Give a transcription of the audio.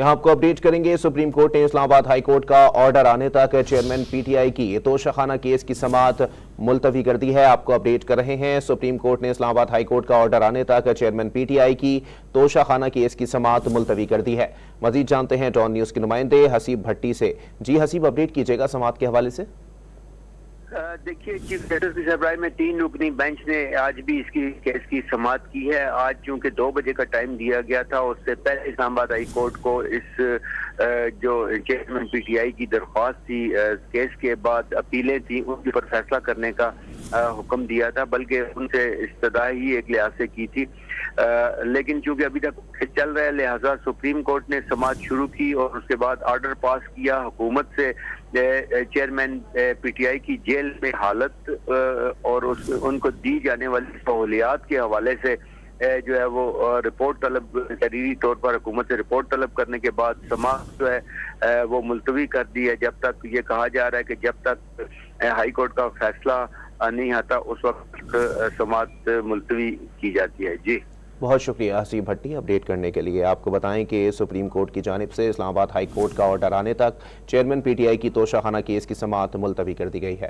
यहाँ आपको अपडेट करेंगे। सुप्रीम कोर्ट ने इस्लामाबाद हाई कोर्ट का ऑर्डर आने तक चेयरमैन पीटीआई की तोशाखाना केस की समाअत मुलतवी कर दी है। आपको अपडेट कर रहे हैं, सुप्रीम कोर्ट ने इस्लामाबाद हाई कोर्ट का ऑर्डर आने तक चेयरमैन पीटीआई की तोशाखाना केस की समाअत मुलतवी कर दी है। मजीद जानते हैं डॉन न्यूज के नुमाइंदे हसीब भट्टी से। जी हसीब, अपडेट कीजिएगा समाअत के हवाले से। देखिए, चीफ जस्टिस की सरबराही में 3 रुकनी बेंच ने आज भी इसकी केस की समाअत की है। आज चूंकि 2 बजे का टाइम दिया गया था, उससे पहले इस्लामाबाद हाई कोर्ट को इस जो चेयरमैन पीटीआई की दरख्वास्त थी, केस के बाद अपीलें थी, उनके ऊपर फैसला करने का हुक्म दिया था, बल्कि उनसे इस्तदा ही एक लिहाज से की थी। लेकिन चूंकि अभी तक चल रहा है, लिहाजा सुप्रीम कोर्ट ने समाअत शुरू की और उसके बाद ऑर्डर पास किया हुकूमत से चेयरमैन पीटीआई की जेल में हालत और उनको दी जाने वाली सहूलियात के हवाले से जो है वो रिपोर्ट तलब, तहरीरी तौर पर हुकूमत से रिपोर्ट तलब करने के बाद समाअत जो है वो मुलतवी कर दी है। जब तक ये कहा जा रहा है कि जब तक हाई कोर्ट का फैसला नहीं आता उस वक्त समाअत मुलतवी की जाती है। जी, बहुत शुक्रिया हसीब भट्टी अपडेट करने के लिए। आपको बताएं कि सुप्रीम कोर्ट की जानिब से इस्लामाबाद हाई कोर्ट का ऑर्डर आने तक चेयरमैन पीटीआई की तोशाखाना केस की समाअत मुलतवी कर दी गई है।